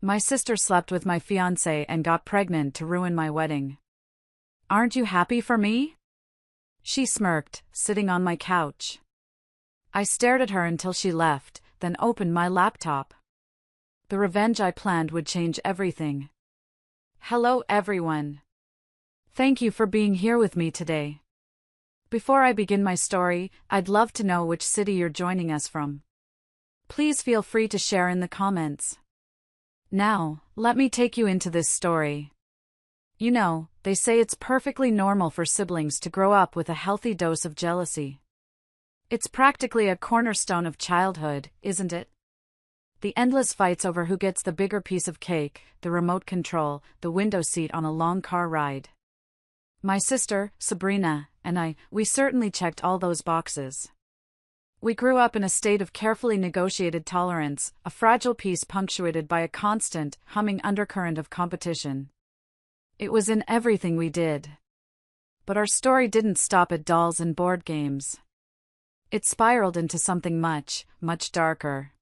My sister slept with my fiance and got pregnant to ruin my wedding. Aren't you happy for me? She smirked, sitting on my couch. I stared at her until she left, then opened my laptop. The revenge I planned would change everything. Hello everyone. Thank you for being here with me today. Before I begin my story, I'd love to know which city you're joining us from. Please feel free to share in the comments. Now, let me take you into this story. You know, they say it's perfectly normal for siblings to grow up with a healthy dose of jealousy. It's practically a cornerstone of childhood, isn't it? The endless fights over who gets the bigger piece of cake, the remote control, the window seat on a long car ride. My sister, Sabrina, and we certainly checked all those boxes. We grew up in a state of carefully negotiated tolerance, a fragile peace punctuated by a constant, humming undercurrent of competition. It was in everything we did. But our story didn't stop at dolls and board games. It spiraled into something much, much darker.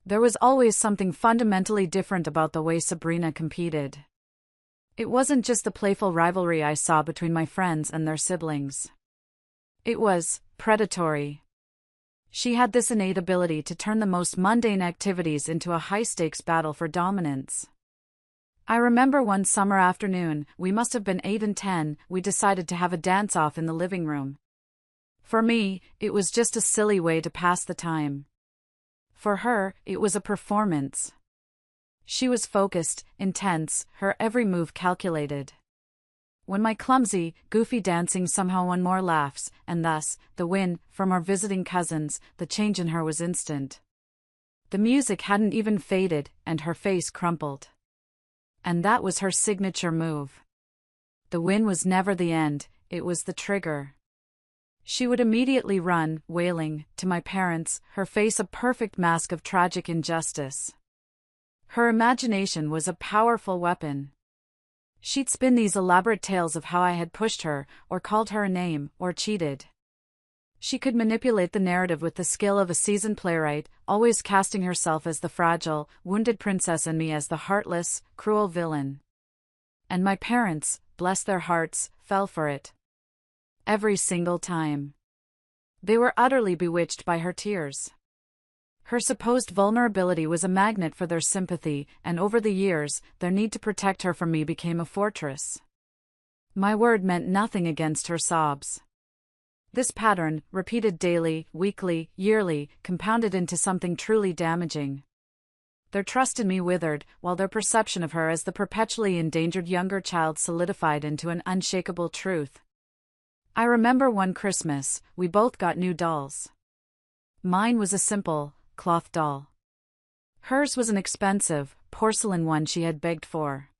There was always something fundamentally different about the way Sabrina competed. It wasn't just the playful rivalry I saw between my friends and their siblings. It was predatory. She had this innate ability to turn the most mundane activities into a high-stakes battle for dominance. I remember one summer afternoon, we must have been 8 and 10, we decided to have a dance-off in the living room. For me, it was just a silly way to pass the time. For her, it was a performance. She was focused, intense, her every move calculated. When my clumsy, goofy dancing somehow won more laughs, and thus, the win, from our visiting cousins, the change in her was instant. The music hadn't even faded, and her face crumpled. And that was her signature move. The win was never the end, it was the trigger. She would immediately run, wailing, to my parents, her face a perfect mask of tragic injustice. Her imagination was a powerful weapon. She'd spin these elaborate tales of how I had pushed her, or called her a name, or cheated. She could manipulate the narrative with the skill of a seasoned playwright, always casting herself as the fragile, wounded princess and me as the heartless, cruel villain. And my parents, bless their hearts, fell for it. Every single time. They were utterly bewitched by her tears. Her supposed vulnerability was a magnet for their sympathy, and over the years, their need to protect her from me became a fortress. My word meant nothing against her sobs. This pattern, repeated daily, weekly, yearly, compounded into something truly damaging. Their trust in me withered, while their perception of her as the perpetually endangered younger child solidified into an unshakable truth. I remember one Christmas, we both got new dolls. Mine was a simple, cloth doll. Hers was an expensive, porcelain one she had begged for.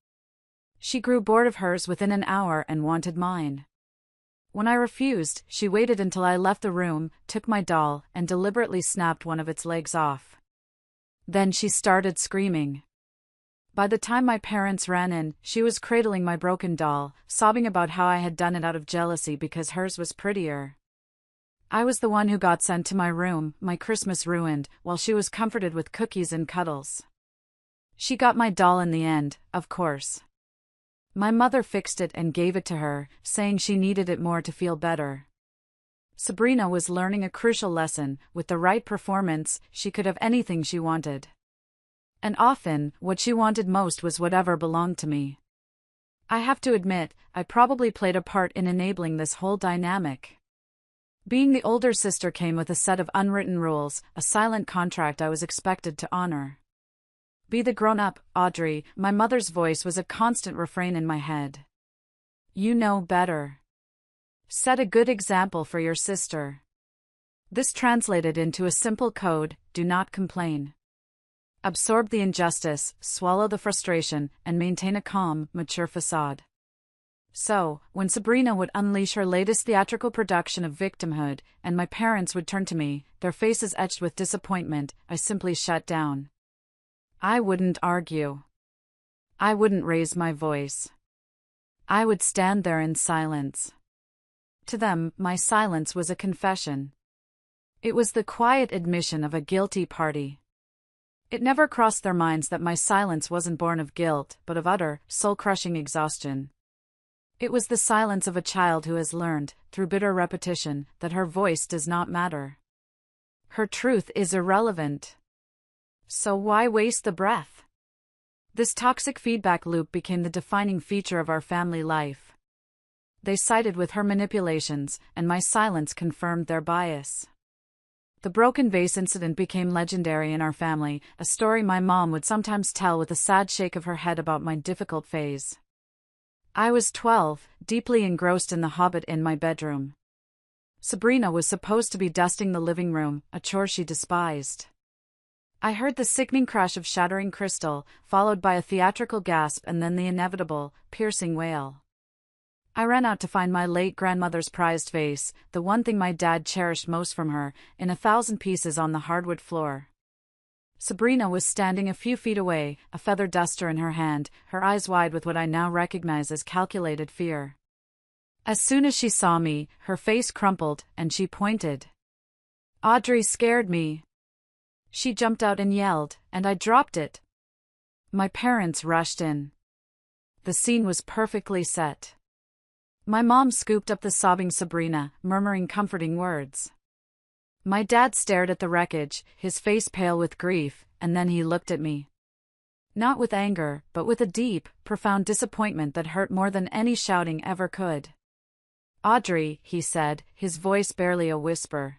She grew bored of hers within an hour and wanted mine. When I refused, she waited until I left the room, took my doll, and deliberately snapped one of its legs off. Then she started screaming. By the time my parents ran in, she was cradling my broken doll, sobbing about how I had done it out of jealousy because hers was prettier. I was the one who got sent to my room, my Christmas ruined, while she was comforted with cookies and cuddles. She got my doll in the end, of course. My mother fixed it and gave it to her, saying she needed it more to feel better. Sabrina was learning a crucial lesson. With the right performance, she could have anything she wanted. And often, what she wanted most was whatever belonged to me. I have to admit, I probably played a part in enabling this whole dynamic. Being the older sister came with a set of unwritten rules, a silent contract I was expected to honor. Be the grown-up, Audrey, my mother's voice was a constant refrain in my head. You know better. Set a good example for your sister. This translated into a simple code: do not complain. Absorb the injustice, swallow the frustration, and maintain a calm, mature facade. So, when Sabrina would unleash her latest theatrical production of victimhood, and my parents would turn to me, their faces etched with disappointment, I simply shut down. I wouldn't argue. I wouldn't raise my voice. I would stand there in silence. To them, my silence was a confession. It was the quiet admission of a guilty party. It never crossed their minds that my silence wasn't born of guilt, but of utter, soul-crushing exhaustion. It was the silence of a child who has learned, through bitter repetition, that her voice does not matter. Her truth is irrelevant. So why waste the breath? This toxic feedback loop became the defining feature of our family life. They sided with her manipulations, and my silence confirmed their bias. The broken vase incident became legendary in our family, a story my mom would sometimes tell with a sad shake of her head about my difficult phase. I was 12, deeply engrossed in The Hobbit in my bedroom. Sabrina was supposed to be dusting the living room, a chore she despised. I heard the sickening crash of shattering crystal, followed by a theatrical gasp and then the inevitable, piercing wail. I ran out to find my late grandmother's prized vase, the one thing my dad cherished most from her, in 1,000 pieces on the hardwood floor. Sabrina was standing a few feet away, a feather duster in her hand, her eyes wide with what I now recognize as calculated fear. As soon as she saw me, her face crumpled, and she pointed. Audrey scared me. She jumped out and yelled, and I dropped it. My parents rushed in. The scene was perfectly set. My mom scooped up the sobbing Sabrina, murmuring comforting words. My dad stared at the wreckage, his face pale with grief, and then he looked at me. Not with anger, but with a deep, profound disappointment that hurt more than any shouting ever could. Audrey, he said, his voice barely a whisper.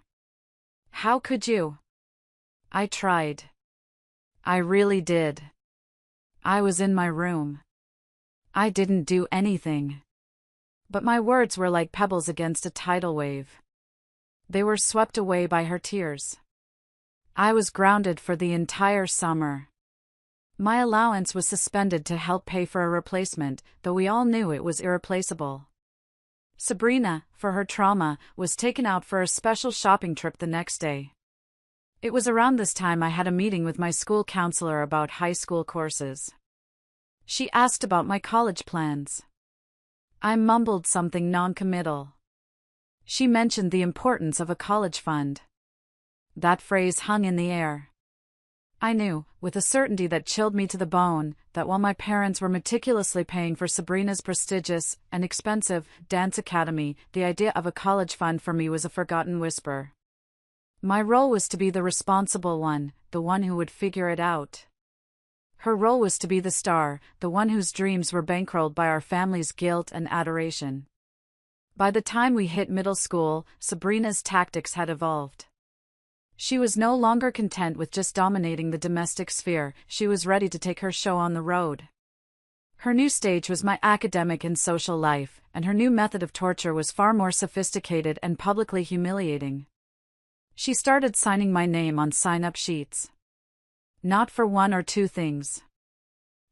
How could you? I tried. I really did. I was in my room. I didn't do anything. But my words were like pebbles against a tidal wave. They were swept away by her tears. I was grounded for the entire summer. My allowance was suspended to help pay for a replacement, though we all knew it was irreplaceable. Sabrina, for her trauma, was taken out for a special shopping trip the next day. It was around this time I had a meeting with my school counselor about high school courses. She asked about my college plans. I mumbled something non-committal. She mentioned the importance of a college fund. That phrase hung in the air. I knew, with a certainty that chilled me to the bone, that while my parents were meticulously paying for Sabrina's prestigious and expensive dance academy, the idea of a college fund for me was a forgotten whisper. My role was to be the responsible one, the one who would figure it out. Her role was to be the star, the one whose dreams were bankrolled by our family's guilt and adoration. By the time we hit middle school, Sabrina's tactics had evolved. She was no longer content with just dominating the domestic sphere, she was ready to take her show on the road. Her new stage was my academic and social life, and her new method of torture was far more sophisticated and publicly humiliating. She started signing my name on sign-up sheets. Not for one or two things.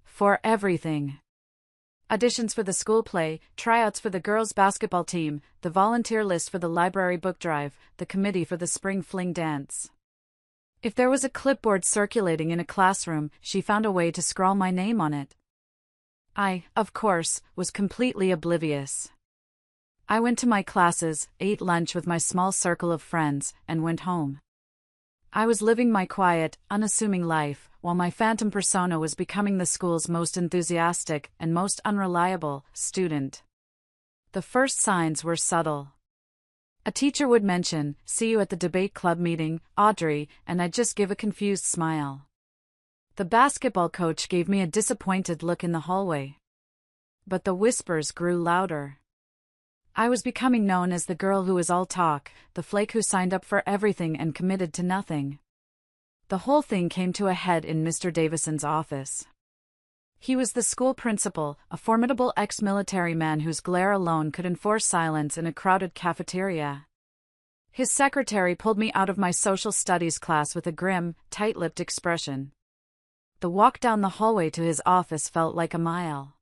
For everything. Auditions for the school play, tryouts for the girls' basketball team, the volunteer list for the library book drive, the committee for the spring fling dance. If there was a clipboard circulating in a classroom, she found a way to scrawl my name on it. I, of course, was completely oblivious. I went to my classes, ate lunch with my small circle of friends, and went home. I was living my quiet, unassuming life, while my phantom persona was becoming the school's most enthusiastic and most unreliable student. The first signs were subtle. A teacher would mention, "See you at the debate club meeting, Audrey," and I'd just give a confused smile. The basketball coach gave me a disappointed look in the hallway. But the whispers grew louder. I was becoming known as the girl who was all talk, the flake who signed up for everything and committed to nothing. The whole thing came to a head in Mr. Davison's office. He was the school principal, a formidable ex-military man whose glare alone could enforce silence in a crowded cafeteria. His secretary pulled me out of my social studies class with a grim, tight-lipped expression. The walk down the hallway to his office felt like a mile.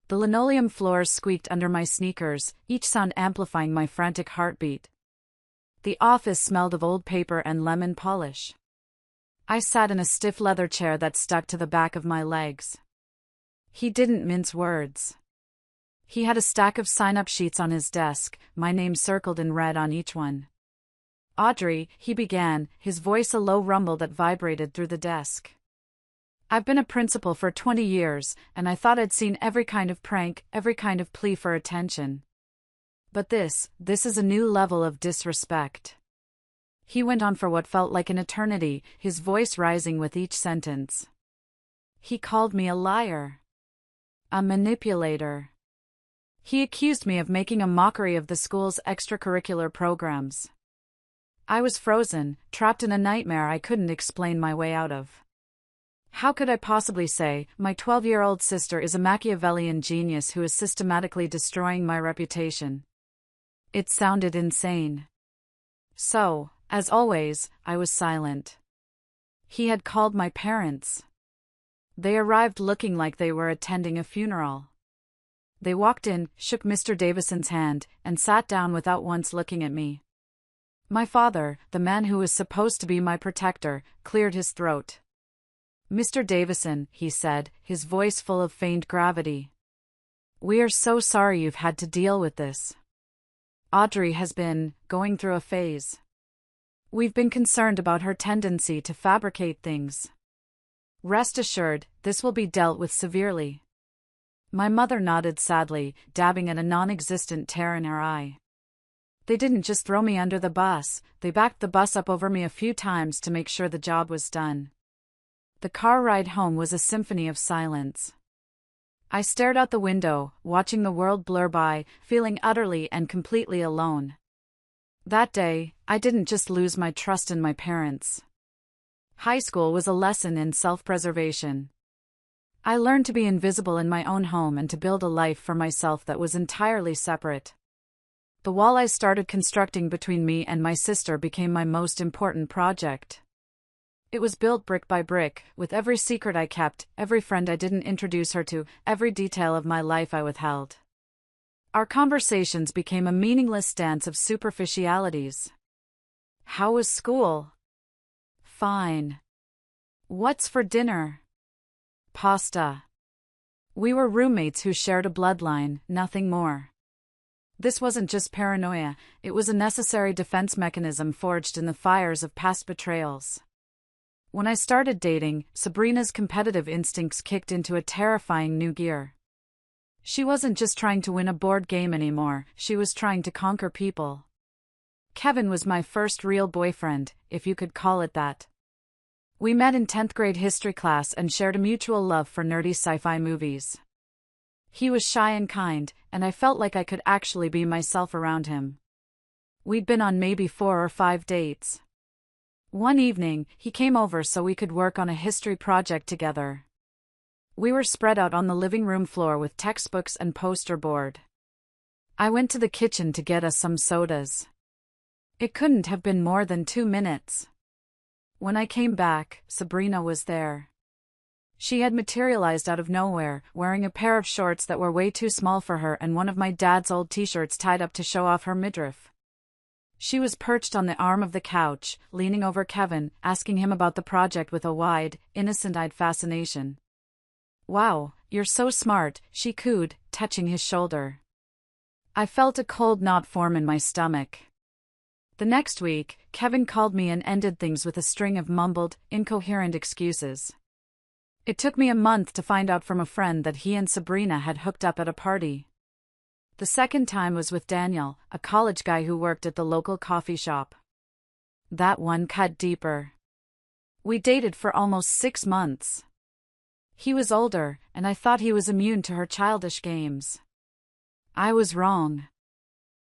The linoleum floors squeaked under my sneakers, each sound amplifying my frantic heartbeat. The office smelled of old paper and lemon polish. I sat in a stiff leather chair that stuck to the back of my legs. He didn't mince words. He had a stack of sign-up sheets on his desk, my name circled in red on each one. Audrey, he began, his voice a low rumble that vibrated through the desk. I've been a principal for 20 years, and I thought I'd seen every kind of prank, every kind of plea for attention. But this is a new level of disrespect. He went on for what felt like an eternity, his voice rising with each sentence. He called me a liar. A manipulator. He accused me of making a mockery of the school's extracurricular programs. I was frozen, trapped in a nightmare I couldn't explain my way out of. How could I possibly say, my 12-year-old sister is a Machiavellian genius who is systematically destroying my reputation? It sounded insane. So, as always, I was silent. He had called my parents. They arrived looking like they were attending a funeral. They walked in, shook Mr. Davison's hand, and sat down without once looking at me. My father, the man who was supposed to be my protector, cleared his throat. Mr. Davison, he said, his voice full of feigned gravity. We are so sorry you've had to deal with this. Audrey has been going through a phase. We've been concerned about her tendency to fabricate things. Rest assured, this will be dealt with severely. My mother nodded sadly, dabbing at a non-existent tear in her eye. They didn't just throw me under the bus, they backed the bus up over me a few times to make sure the job was done. The car ride home was a symphony of silence. I stared out the window, watching the world blur by, feeling utterly and completely alone. That day, I didn't just lose my trust in my parents. High school was a lesson in self-preservation. I learned to be invisible in my own home and to build a life for myself that was entirely separate. The wall I started constructing between me and my sister became my most important project. It was built brick by brick, with every secret I kept, every friend I didn't introduce her to, every detail of my life I withheld. Our conversations became a meaningless dance of superficialities. How was school? Fine. What's for dinner? Pasta. We were roommates who shared a bloodline, nothing more. This wasn't just paranoia, it was a necessary defense mechanism forged in the fires of past betrayals. When I started dating, Sabrina's competitive instincts kicked into a terrifying new gear. She wasn't just trying to win a board game anymore, she was trying to conquer people. Kevin was my first real boyfriend, if you could call it that. We met in 10th grade history class and shared a mutual love for nerdy sci-fi movies. He was shy and kind, and I felt like I could actually be myself around him. We'd been on maybe 4 or 5 dates. One evening, he came over so we could work on a history project together. We were spread out on the living room floor with textbooks and poster board. I went to the kitchen to get us some sodas. It couldn't have been more than 2 minutes. When I came back, Sabrina was there. She had materialized out of nowhere, wearing a pair of shorts that were way too small for her and one of my dad's old t-shirts tied up to show off her midriff. She was perched on the arm of the couch, leaning over Kevin, asking him about the project with a wide, innocent-eyed fascination. Wow, you're so smart, she cooed, touching his shoulder. I felt a cold knot form in my stomach. The next week, Kevin called me and ended things with a string of mumbled, incoherent excuses. It took me a month to find out from a friend that he and Sabrina had hooked up at a party. The second time was with Daniel, a college guy who worked at the local coffee shop. That one cut deeper. We dated for almost 6 months. He was older, and I thought he was immune to her childish games. I was wrong.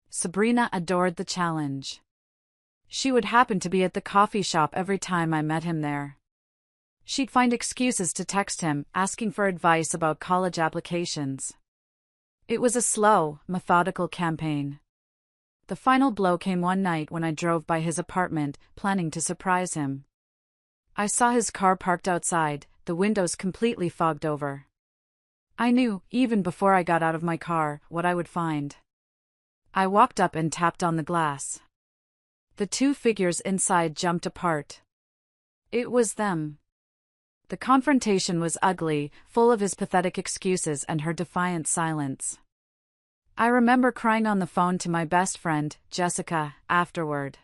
Sabrina adored the challenge. She would happen to be at the coffee shop every time I met him there. She'd find excuses to text him, asking for advice about college applications. It was a slow, methodical campaign. The final blow came one night when I drove by his apartment, planning to surprise him. I saw his car parked outside, the windows completely fogged over. I knew, even before I got out of my car, what I would find. I walked up and tapped on the glass. The 2 figures inside jumped apart. It was them. The confrontation was ugly, full of his pathetic excuses and her defiant silence. I remember crying on the phone to my best friend, Jessica, afterward.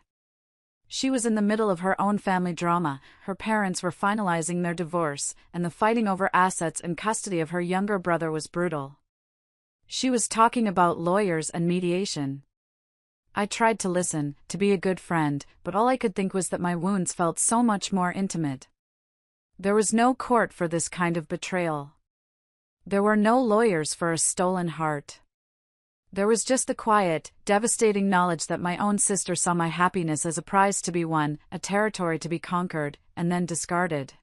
She was in the middle of her own family drama. Her parents were finalizing their divorce, and the fighting over assets and custody of her younger brother was brutal. She was talking about lawyers and mediation. I tried to listen, to be a good friend, but all I could think was that my wounds felt so much more intimate. There was no court for this kind of betrayal. There were no lawyers for a stolen heart. There was just the quiet, devastating knowledge that my own sister saw my happiness as a prize to be won, a territory to be conquered, and then discarded.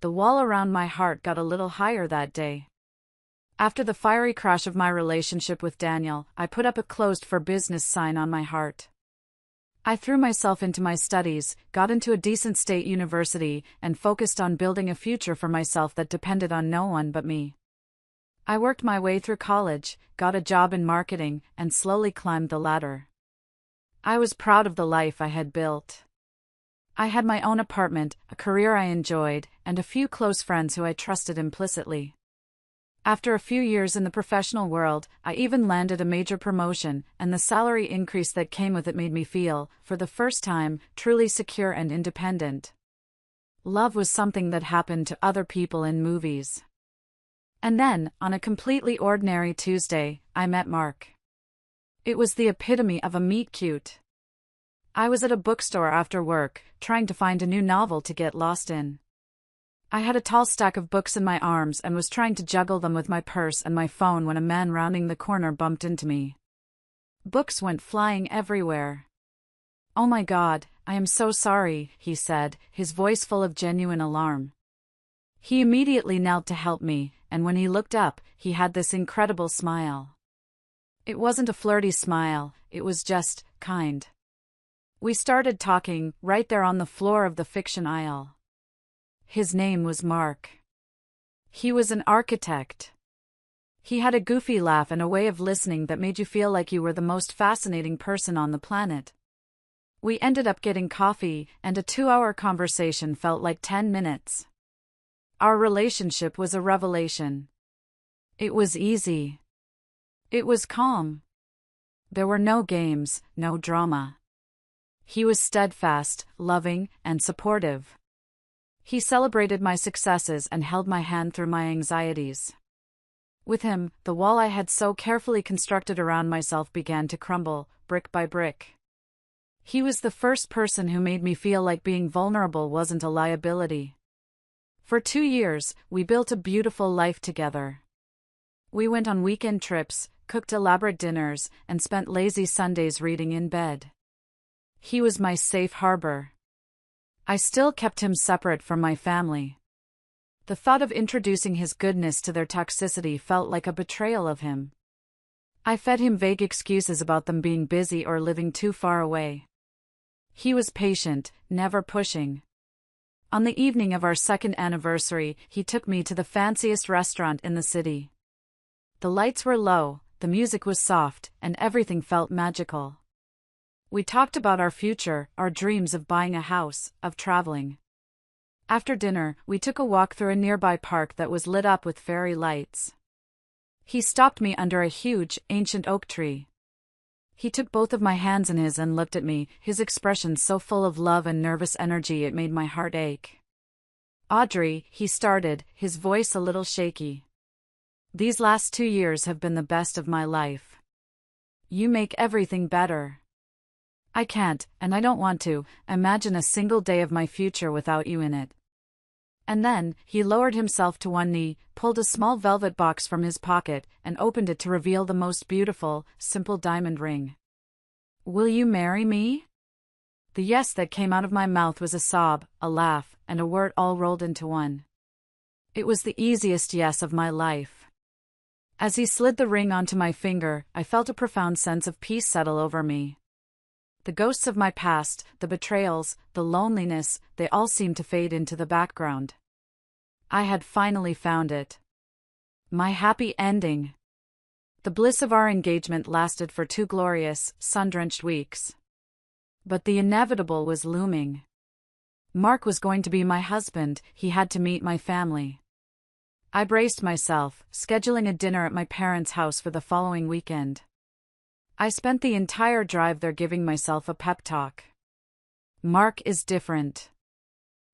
The wall around my heart got a little higher that day. After the fiery crash of my relationship with Daniel, I put up a closed for business sign on my heart. I threw myself into my studies, got into a decent state university, and focused on building a future for myself that depended on no one but me. I worked my way through college, got a job in marketing, and slowly climbed the ladder. I was proud of the life I had built. I had my own apartment, a career I enjoyed, and a few close friends who I trusted implicitly. After a few years in the professional world, I even landed a major promotion, and the salary increase that came with it made me feel, for the first time, truly secure and independent. Love was something that happened to other people in movies. And then, on a completely ordinary Tuesday, I met Mark. It was the epitome of a meet-cute. I was at a bookstore after work, trying to find a new novel to get lost in. I had a tall stack of books in my arms and was trying to juggle them with my purse and my phone when a man rounding the corner bumped into me. Books went flying everywhere. "Oh my God, I am so sorry," he said, his voice full of genuine alarm. He immediately knelt to help me, and when he looked up, he had this incredible smile. It wasn't a flirty smile, it was just kind. We started talking, right there on the floor of the fiction aisle. His name was Mark. He was an architect. He had a goofy laugh and a way of listening that made you feel like you were the most fascinating person on the planet. We ended up getting coffee, and a 2-hour conversation felt like 10 minutes. Our relationship was a revelation. It was easy. It was calm. There were no games, no drama. He was steadfast, loving, and supportive. He celebrated my successes and held my hand through my anxieties. With him, the wall I had so carefully constructed around myself began to crumble, brick by brick. He was the first person who made me feel like being vulnerable wasn't a liability. For 2 years, we built a beautiful life together. We went on weekend trips, cooked elaborate dinners, and spent lazy Sundays reading in bed. He was my safe harbor. I still kept him separate from my family. The thought of introducing his goodness to their toxicity felt like a betrayal of him. I fed him vague excuses about them being busy or living too far away. He was patient, never pushing. On the evening of our second anniversary, he took me to the fanciest restaurant in the city. The lights were low, the music was soft, and everything felt magical. We talked about our future, our dreams of buying a house, of traveling. After dinner, we took a walk through a nearby park that was lit up with fairy lights. He stopped me under a huge, ancient oak tree. He took both of my hands in his and looked at me, his expression so full of love and nervous energy it made my heart ache. "Audrey," he started, his voice a little shaky. "These last 2 years have been the best of my life. You make everything better. I can't, and I don't want to, imagine a single day of my future without you in it." And then, he lowered himself to one knee, pulled a small velvet box from his pocket, and opened it to reveal the most beautiful, simple diamond ring. "Will you marry me?" The yes that came out of my mouth was a sob, a laugh, and a word all rolled into one. It was the easiest yes of my life. As he slid the ring onto my finger, I felt a profound sense of peace settle over me. The ghosts of my past, the betrayals, the loneliness, they all seemed to fade into the background. I had finally found it. My happy ending. The bliss of our engagement lasted for 2 glorious, sun-drenched weeks. But the inevitable was looming. Mark was going to be my husband, he had to meet my family. I braced myself, scheduling a dinner at my parents' house for the following weekend. I spent the entire drive there giving myself a pep talk. Mark is different.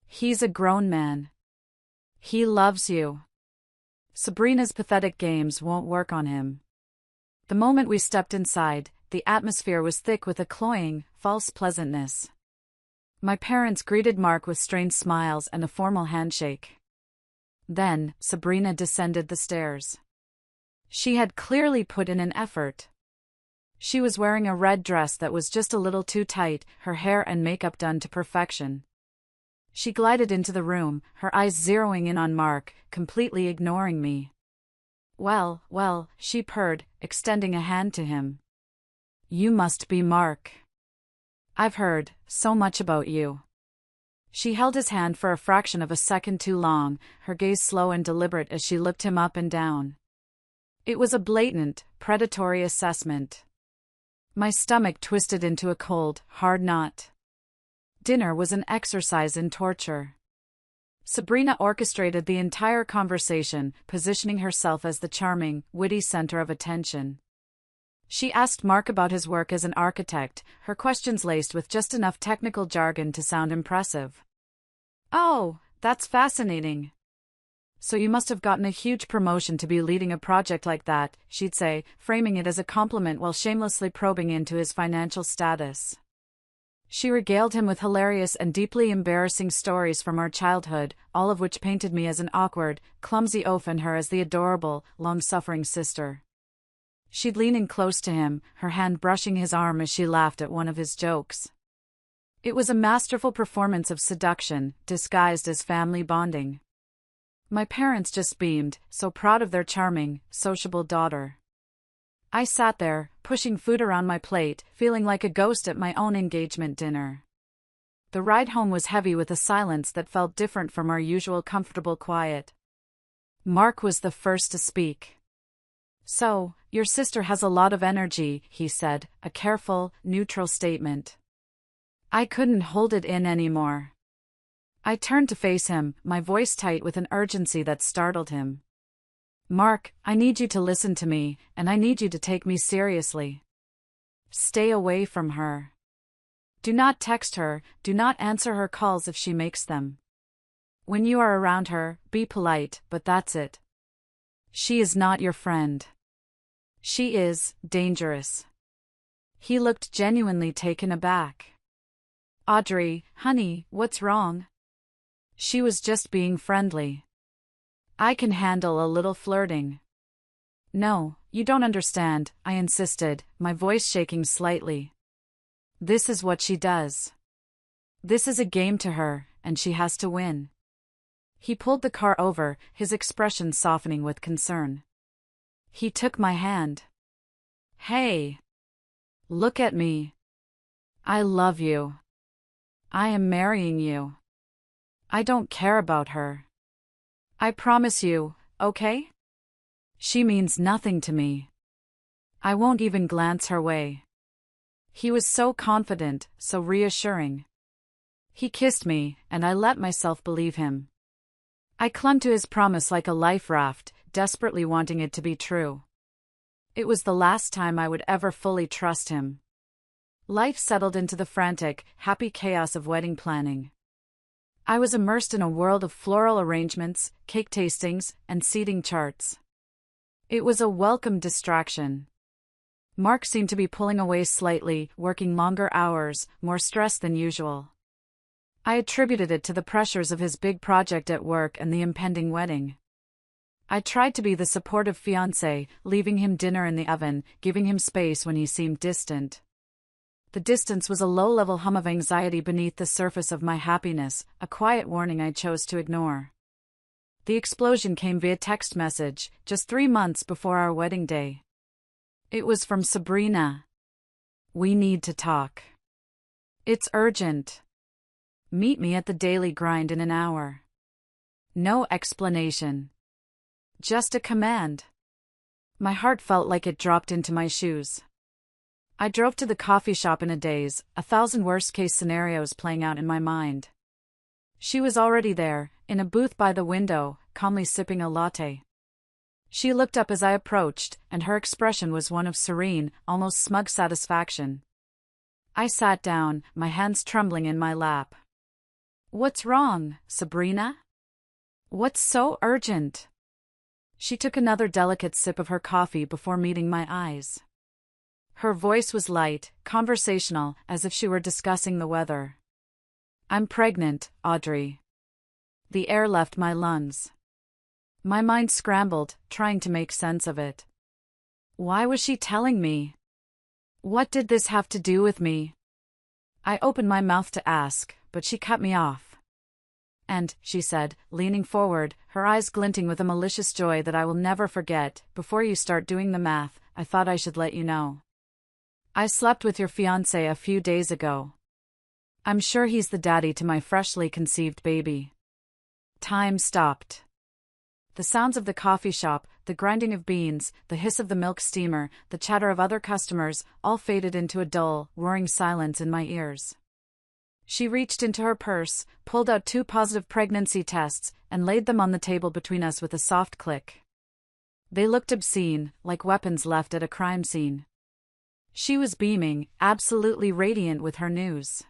He's a grown man. He loves you. Sabrina's pathetic games won't work on him. The moment we stepped inside, the atmosphere was thick with a cloying, false pleasantness. My parents greeted Mark with strained smiles and a formal handshake. Then, Sabrina descended the stairs. She had clearly put in an effort. She was wearing a red dress that was just a little too tight, her hair and makeup done to perfection. She glided into the room, her eyes zeroing in on Mark, completely ignoring me. Well, she purred, extending a hand to him. You must be Mark. I've heard so much about you. She held his hand for a fraction of a second too long, her gaze slow and deliberate as she looked him up and down. It was a blatant, predatory assessment. My stomach twisted into a cold, hard knot. Dinner was an exercise in torture. Sabrina orchestrated the entire conversation, positioning herself as the charming, witty center of attention. She asked Mark about his work as an architect, her questions laced with just enough technical jargon to sound impressive. Oh, that's fascinating. So you must have gotten a huge promotion to be leading a project like that, she'd say, framing it as a compliment while shamelessly probing into his financial status. She regaled him with hilarious and deeply embarrassing stories from our childhood, all of which painted me as an awkward, clumsy oaf and her as the adorable, long-suffering sister. She'd lean in close to him, her hand brushing his arm as she laughed at one of his jokes. It was a masterful performance of seduction, disguised as family bonding. My parents just beamed, so proud of their charming, sociable daughter. I sat there, pushing food around my plate, feeling like a ghost at my own engagement dinner. The ride home was heavy with a silence that felt different from our usual comfortable quiet. Mark was the first to speak. So, your sister has a lot of energy, he said, a careful, neutral statement. I couldn't hold it in anymore. I turned to face him, my voice tight with an urgency that startled him. Mark, I need you to listen to me, and I need you to take me seriously. Stay away from her. Do not text her, do not answer her calls if she makes them. When you are around her, be polite, but that's it. She is not your friend. She is dangerous. He looked genuinely taken aback. Audrey, honey, what's wrong? She was just being friendly. I can handle a little flirting. No, you don't understand, I insisted, my voice shaking slightly. This is what she does. This is a game to her, and she has to win. He pulled the car over, his expression softening with concern. He took my hand. Hey! Look at me. I love you. I am marrying you. I don't care about her. I promise you, okay? She means nothing to me. I won't even glance her way. He was so confident, so reassuring. He kissed me, and I let myself believe him. I clung to his promise like a life raft, desperately wanting it to be true. It was the last time I would ever fully trust him. Life settled into the frantic, happy chaos of wedding planning. I was immersed in a world of floral arrangements, cake tastings, and seating charts. It was a welcome distraction. Mark seemed to be pulling away slightly, working longer hours, more stressed than usual. I attributed it to the pressures of his big project at work and the impending wedding. I tried to be the supportive fiancé, leaving him dinner in the oven, giving him space when he seemed distant. The distance was a low-level hum of anxiety beneath the surface of my happiness, a quiet warning I chose to ignore. The explosion came via text message, just 3 months before our wedding day. It was from Sabrina. We need to talk. It's urgent. Meet me at the daily grind in an hour. No explanation. Just a command. My heart felt like it dropped into my shoes. I drove to the coffee shop in a daze, 1,000 worst-case scenarios playing out in my mind. She was already there, in a booth by the window, calmly sipping a latte. She looked up as I approached, and her expression was one of serene, almost smug satisfaction. I sat down, my hands trembling in my lap. "What's wrong, Sabrina? What's so urgent?" She took another delicate sip of her coffee before meeting my eyes. Her voice was light, conversational, as if she were discussing the weather. "I'm pregnant, Audrey." The air left my lungs. My mind scrambled, trying to make sense of it. Why was she telling me? What did this have to do with me? I opened my mouth to ask, but she cut me off. "And," she said, leaning forward, her eyes glinting with a malicious joy that I will never forget, "before you start doing the math, I thought I should let you know. I slept with your fiancé a few days ago. I'm sure he's the daddy to my freshly conceived baby." Time stopped. The sounds of the coffee shop, the grinding of beans, the hiss of the milk steamer, the chatter of other customers, all faded into a dull, roaring silence in my ears. She reached into her purse, pulled out 2 positive pregnancy tests, and laid them on the table between us with a soft click. They looked obscene, like weapons left at a crime scene. She was beaming, absolutely radiant with her news.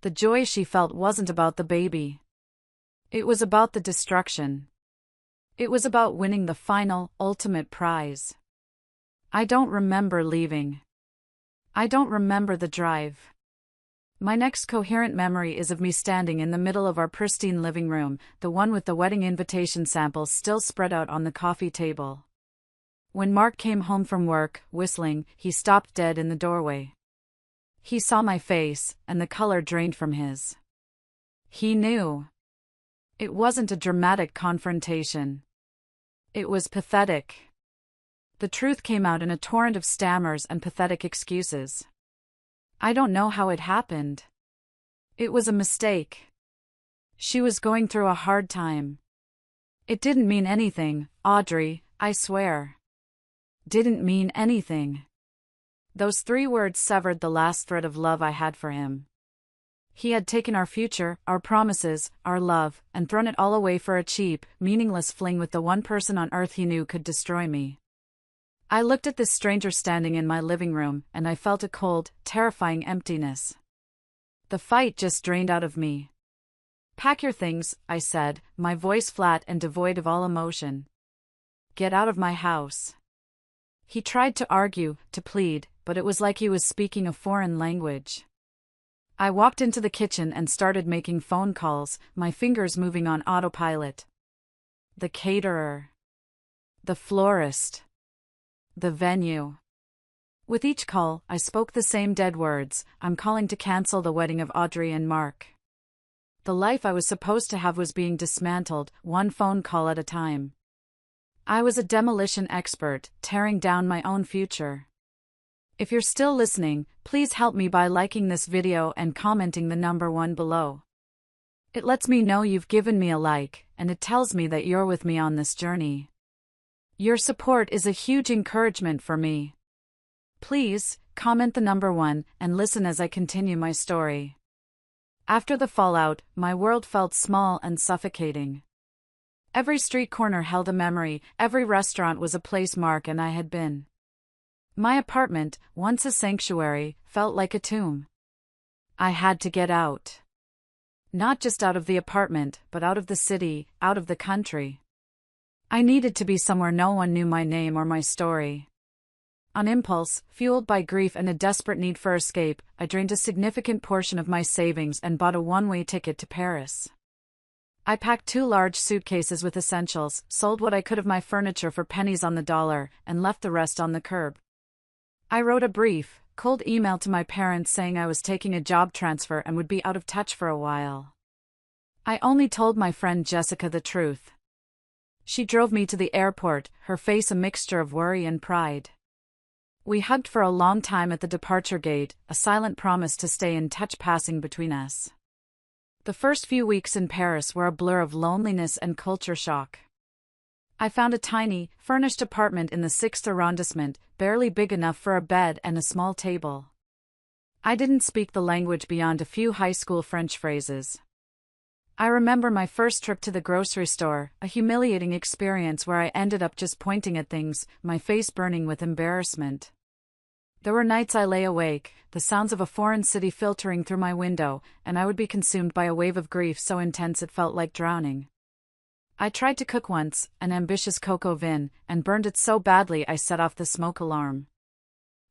The joy she felt wasn't about the baby. It was about the destruction. It was about winning the final, ultimate prize. I don't remember leaving. I don't remember the drive. My next coherent memory is of me standing in the middle of our pristine living room, the one with the wedding invitation samples still spread out on the coffee table. When Mark came home from work, whistling, he stopped dead in the doorway. He saw my face, and the color drained from his. He knew. It wasn't a dramatic confrontation. It was pathetic. The truth came out in a torrent of stammers and pathetic excuses. I don't know how it happened. It was a mistake. She was going through a hard time. It didn't mean anything, Audrey, I swear. Didn't mean anything. Those 3 words severed the last thread of love I had for him. He had taken our future, our promises, our love, and thrown it all away for a cheap, meaningless fling with the one person on earth he knew could destroy me. I looked at this stranger standing in my living room, and I felt a cold, terrifying emptiness. The fight just drained out of me. "Pack your things," I said, my voice flat and devoid of all emotion. "Get out of my house." He tried to argue, to plead, but it was like he was speaking a foreign language. I walked into the kitchen and started making phone calls, my fingers moving on autopilot. The caterer. The florist. The venue. With each call, I spoke the same dead words: "I'm calling to cancel the wedding of Audrey and Mark." The life I was supposed to have was being dismantled, one phone call at a time. I was a demolition expert, tearing down my own future. If you're still listening, please help me by liking this video and commenting the number 1 below. It lets me know you've given me a like, and it tells me that you're with me on this journey. Your support is a huge encouragement for me. Please, comment the number 1, and listen as I continue my story. After the fallout, my world felt small and suffocating. Every street corner held a memory, every restaurant was a place Mark and I had been. My apartment, once a sanctuary, felt like a tomb. I had to get out. Not just out of the apartment, but out of the city, out of the country. I needed to be somewhere no one knew my name or my story. On impulse, fueled by grief and a desperate need for escape, I drained a significant portion of my savings and bought a one-way ticket to Paris. I packed 2 large suitcases with essentials, sold what I could of my furniture for pennies on the dollar, and left the rest on the curb. I wrote a brief, cold email to my parents saying I was taking a job transfer and would be out of touch for a while. I only told my friend Jessica the truth. She drove me to the airport, her face a mixture of worry and pride. We hugged for a long time at the departure gate, a silent promise to stay in touch passing between us. The first few weeks in Paris were a blur of loneliness and culture shock. I found a tiny, furnished apartment in the 6th arrondissement, barely big enough for a bed and a small table. I didn't speak the language beyond a few high school French phrases. I remember my first trip to the grocery store, a humiliating experience where I ended up just pointing at things, my face burning with embarrassment. There were nights I lay awake, the sounds of a foreign city filtering through my window, and I would be consumed by a wave of grief so intense it felt like drowning. I tried to cook once, an ambitious cocoa vin, and burned it so badly I set off the smoke alarm.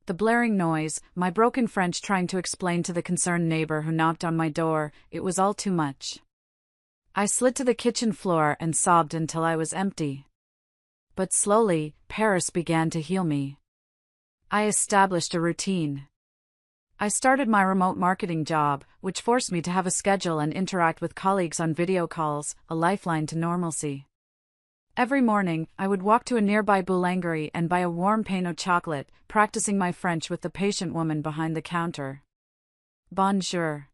The blaring noise, my broken French trying to explain to the concerned neighbor who knocked on my door, it was all too much. I slid to the kitchen floor and sobbed until I was empty. But slowly, Paris began to heal me. I established a routine. I started my remote marketing job, which forced me to have a schedule and interact with colleagues on video calls, a lifeline to normalcy. Every morning, I would walk to a nearby boulangerie and buy a warm pain au chocolat, practicing my French with the patient woman behind the counter. Bonjour.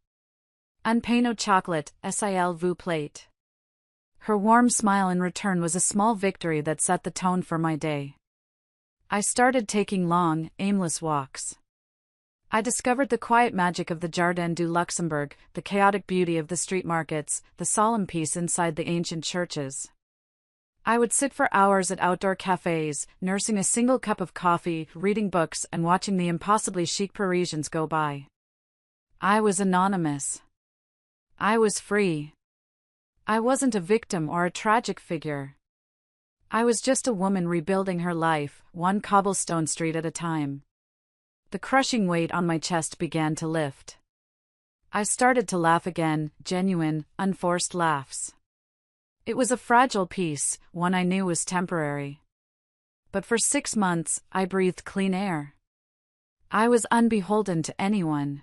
Un pain au chocolat, s'il vous plaît. Her warm smile in return was a small victory that set the tone for my day. I started taking long, aimless walks. I discovered the quiet magic of the Jardin du Luxembourg, the chaotic beauty of the street markets, the solemn peace inside the ancient churches. I would sit for hours at outdoor cafes, nursing a single cup of coffee, reading books, and watching the impossibly chic Parisians go by. I was anonymous. I was free. I wasn't a victim or a tragic figure. I was just a woman rebuilding her life, one cobblestone street at a time. The crushing weight on my chest began to lift. I started to laugh again, genuine, unforced laughs. It was a fragile peace, one I knew was temporary. But for 6 months, I breathed clean air. I was unbeholden to anyone.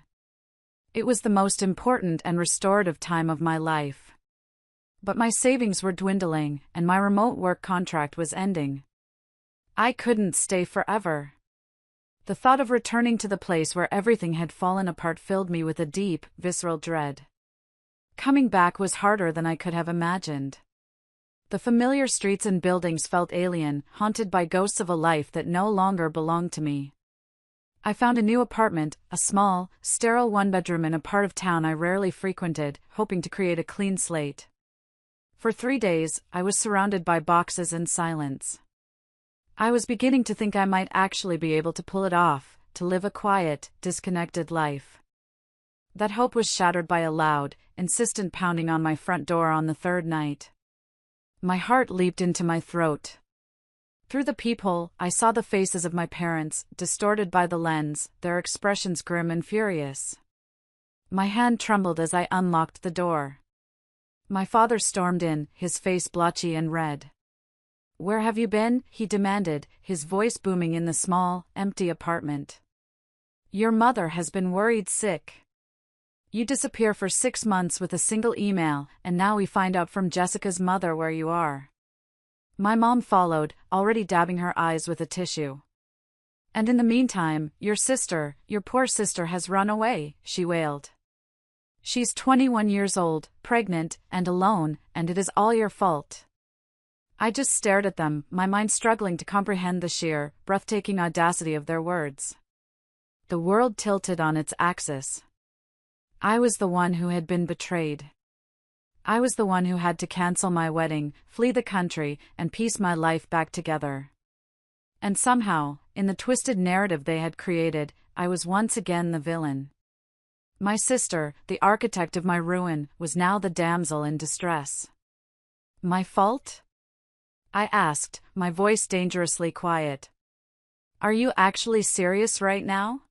It was the most important and restorative time of my life. But my savings were dwindling, and my remote work contract was ending. I couldn't stay forever. The thought of returning to the place where everything had fallen apart filled me with a deep, visceral dread. Coming back was harder than I could have imagined. The familiar streets and buildings felt alien, haunted by ghosts of a life that no longer belonged to me. I found a new apartment, a small, sterile one-bedroom in a part of town I rarely frequented, hoping to create a clean slate. For 3 days, I was surrounded by boxes and silence. I was beginning to think I might actually be able to pull it off, to live a quiet, disconnected life. That hope was shattered by a loud, insistent pounding on my front door on the 3rd night. My heart leaped into my throat. Through the peephole, I saw the faces of my parents, distorted by the lens, their expressions grim and furious. My hand trembled as I unlocked the door. My father stormed in, his face blotchy and red. "Where have you been?" he demanded, his voice booming in the small, empty apartment. "Your mother has been worried sick. You disappear for 6 months with a single email, and now we find out from Jessica's mother where you are." My mom followed, already dabbing her eyes with a tissue. "And in the meantime, your poor sister has run away," she wailed. "She's 21 years old, pregnant, and alone, and it is all your fault." I just stared at them, my mind struggling to comprehend the sheer, breathtaking audacity of their words. The world tilted on its axis. I was the one who had been betrayed. I was the one who had to cancel my wedding, flee the country, and piece my life back together. And somehow, in the twisted narrative they had created, I was once again the villain. My sister, the architect of my ruin, was now the damsel in distress. My fault? I asked, my voice dangerously quiet. "Are you actually serious right now?"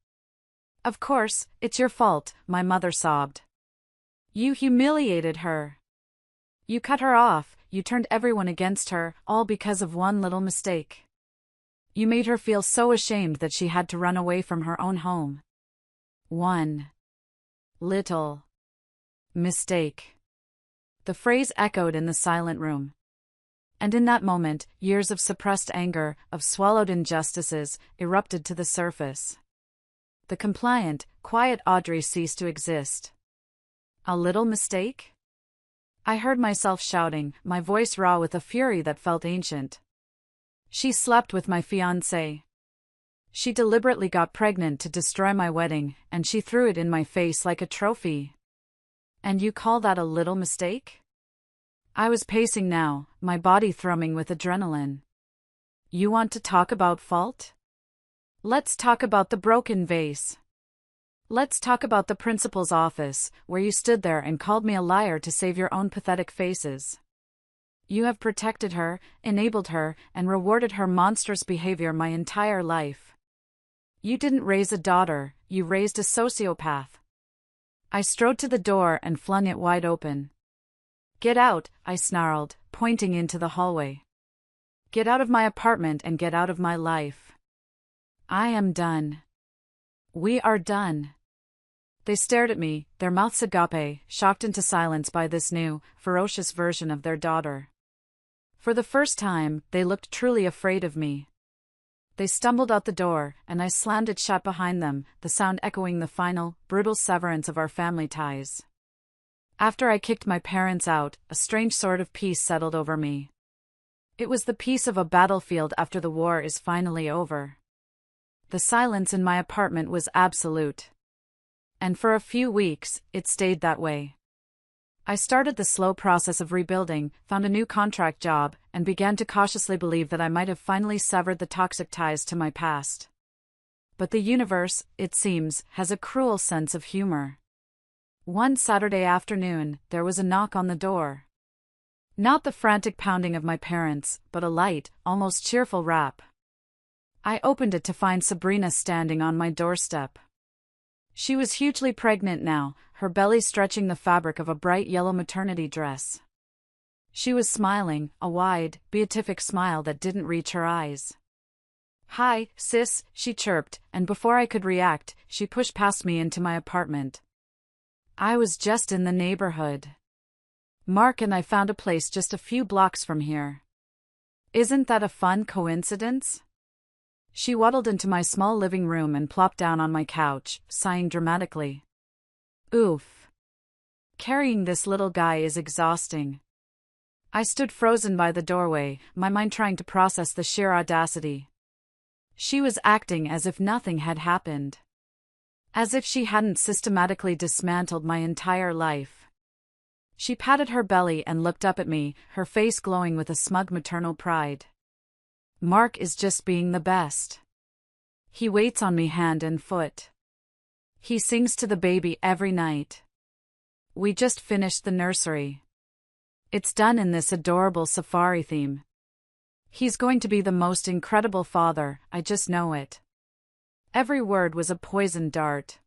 "Of course, it's your fault," my mother sobbed. "You humiliated her. You cut her off, you turned everyone against her, all because of one little mistake. You made her feel so ashamed that she had to run away from her own home. One little mistake." The phrase echoed in the silent room. And in that moment, years of suppressed anger, of swallowed injustices, erupted to the surface. The compliant, quiet Audrey ceased to exist. A little mistake? I heard myself shouting, my voice raw with a fury that felt ancient. She slept with my fiancé. She deliberately got pregnant to destroy my wedding, and she threw it in my face like a trophy. And you call that a little mistake? I was pacing now, my body thrumming with adrenaline. You want to talk about fault? Let's talk about the broken vase. Let's talk about the principal's office, where you stood there and called me a liar to save your own pathetic faces. You have protected her, enabled her, and rewarded her monstrous behavior my entire life. You didn't raise a daughter, you raised a sociopath. I strode to the door and flung it wide open. Get out, I snarled, pointing into the hallway. Get out of my apartment and get out of my life. I am done. We are done. They stared at me, their mouths agape, shocked into silence by this new, ferocious version of their daughter. For the first time, they looked truly afraid of me. They stumbled out the door, and I slammed it shut behind them, the sound echoing the final, brutal severance of our family ties. After I kicked my parents out, a strange sort of peace settled over me. It was the peace of a battlefield after the war is finally over. The silence in my apartment was absolute. And for a few weeks, it stayed that way. I started the slow process of rebuilding, found a new contract job, and began to cautiously believe that I might have finally severed the toxic ties to my past. But the universe, it seems, has a cruel sense of humor. One Saturday afternoon, there was a knock on the door. Not the frantic pounding of my parents, but a light, almost cheerful rap. I opened it to find Sabrina standing on my doorstep. She was hugely pregnant now, her belly stretching the fabric of a bright yellow maternity dress. She was smiling, a wide, beatific smile that didn't reach her eyes. "Hi, sis," she chirped, and before I could react, she pushed past me into my apartment. I was just in the neighborhood. Mark and I found a place just a few blocks from here. Isn't that a fun coincidence? She waddled into my small living room and plopped down on my couch, sighing dramatically. Oof. Carrying this little guy is exhausting. I stood frozen by the doorway, my mind trying to process the sheer audacity. She was acting as if nothing had happened. As if she hadn't systematically dismantled my entire life. She patted her belly and looked up at me, her face glowing with a smug maternal pride. Mark is just being the best. He waits on me hand and foot. He sings to the baby every night. We just finished the nursery. It's done in this adorable safari theme. He's going to be the most incredible father, I just know it. Every word was a poisoned dart.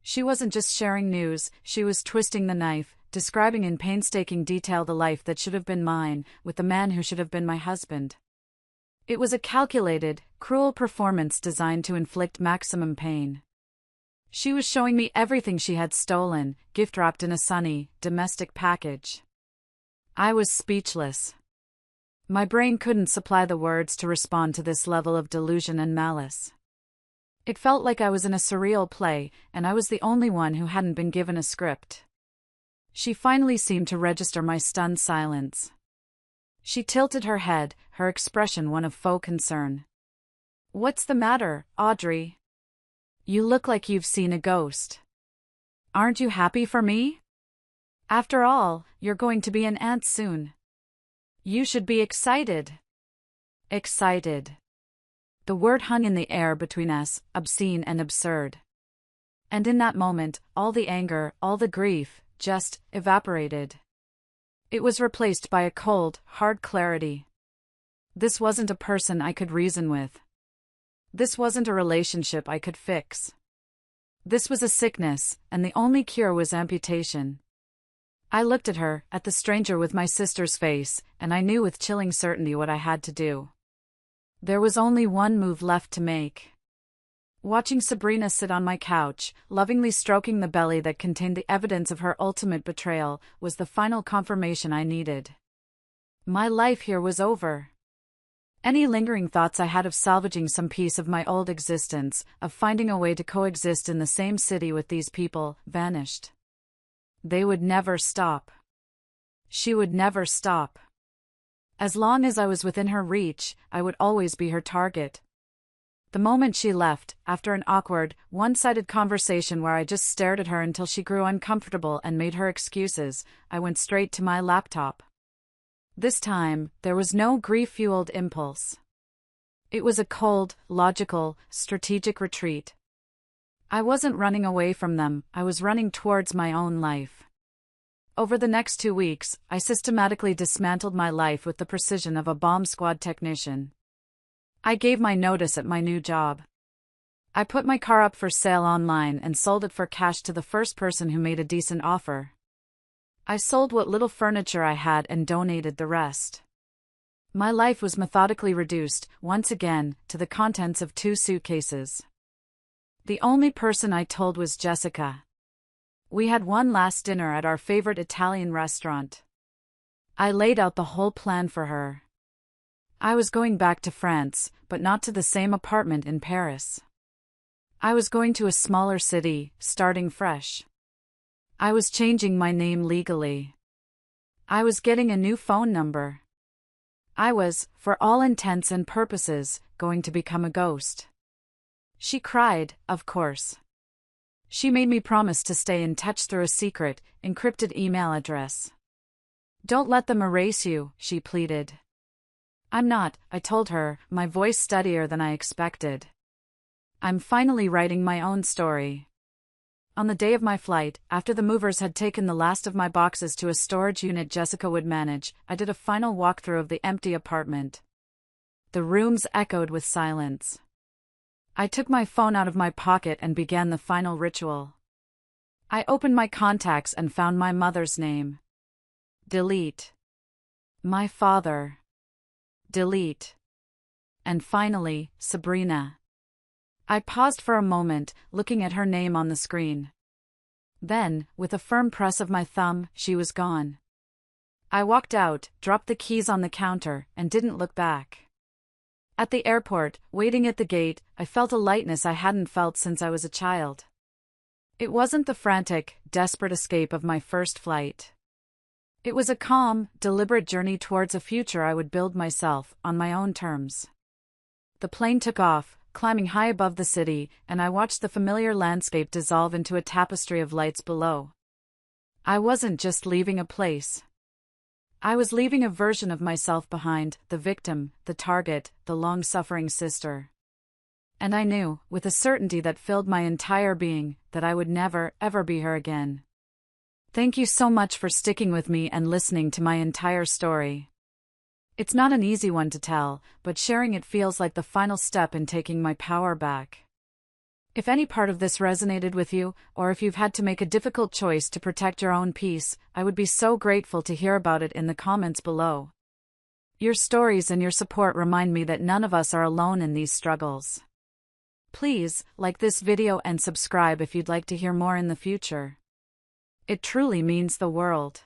She wasn't just sharing news, she was twisting the knife, describing in painstaking detail the life that should have been mine, with the man who should have been my husband. It was a calculated, cruel performance designed to inflict maximum pain. She was showing me everything she had stolen, gift-wrapped in a sunny, domestic package. I was speechless. My brain couldn't supply the words to respond to this level of delusion and malice. It felt like I was in a surreal play, and I was the only one who hadn't been given a script. She finally seemed to register my stunned silence. She tilted her head, her expression one of faux concern. "What's the matter, Audrey? You look like you've seen a ghost. Aren't you happy for me? After all, you're going to be an aunt soon. You should be excited." Excited. The word hung in the air between us, obscene and absurd. And in that moment, all the anger, all the grief, just evaporated. It was replaced by a cold, hard clarity. This wasn't a person I could reason with. This wasn't a relationship I could fix. This was a sickness, and the only cure was amputation. I looked at her, at the stranger with my sister's face, and I knew with chilling certainty what I had to do. There was only one move left to make. Watching Sabrina sit on my couch, lovingly stroking the belly that contained the evidence of her ultimate betrayal, was the final confirmation I needed. My life here was over. Any lingering thoughts I had of salvaging some piece of my old existence, of finding a way to coexist in the same city with these people, vanished. They would never stop. She would never stop. As long as I was within her reach, I would always be her target. The moment she left, after an awkward, one-sided conversation where I just stared at her until she grew uncomfortable and made her excuses, I went straight to my laptop. This time, there was no grief-fueled impulse. It was a cold, logical, strategic retreat. I wasn't running away from them, I was running towards my own life. Over the next 2 weeks, I systematically dismantled my life with the precision of a bomb squad technician. I gave my notice at my new job. I put my car up for sale online and sold it for cash to the first person who made a decent offer. I sold what little furniture I had and donated the rest. My life was methodically reduced, once again, to the contents of 2 suitcases. The only person I told was Jessica. We had one last dinner at our favorite Italian restaurant. I laid out the whole plan for her. I was going back to France, but not to the same apartment in Paris. I was going to a smaller city, starting fresh. I was changing my name legally. I was getting a new phone number. I was, for all intents and purposes, going to become a ghost. She cried, of course. She made me promise to stay in touch through a secret, encrypted email address. Don't let them erase you, she pleaded. I'm not, I told her, my voice steadier than I expected. I'm finally writing my own story. On the day of my flight, after the movers had taken the last of my boxes to a storage unit Jessica would manage, I did a final walkthrough of the empty apartment. The rooms echoed with silence. I took my phone out of my pocket and began the final ritual. I opened my contacts and found my mother's name. Delete. My father. Delete. And finally, Sabrina. I paused for a moment, looking at her name on the screen. Then, with a firm press of my thumb, she was gone. I walked out, dropped the keys on the counter, and didn't look back. At the airport, waiting at the gate, I felt a lightness I hadn't felt since I was a child. It wasn't the frantic, desperate escape of my first flight. It was a calm, deliberate journey towards a future I would build myself, on my own terms. The plane took off, climbing high above the city, and I watched the familiar landscape dissolve into a tapestry of lights below. I wasn't just leaving a place. I was leaving a version of myself behind, the victim, the target, the long-suffering sister. And I knew, with a certainty that filled my entire being, that I would never, ever be her again. Thank you so much for sticking with me and listening to my entire story. It's not an easy one to tell, but sharing it feels like the final step in taking my power back. If any part of this resonated with you, or if you've had to make a difficult choice to protect your own peace, I would be so grateful to hear about it in the comments below. Your stories and your support remind me that none of us are alone in these struggles. Please, like this video and subscribe if you'd like to hear more in the future. It truly means the world.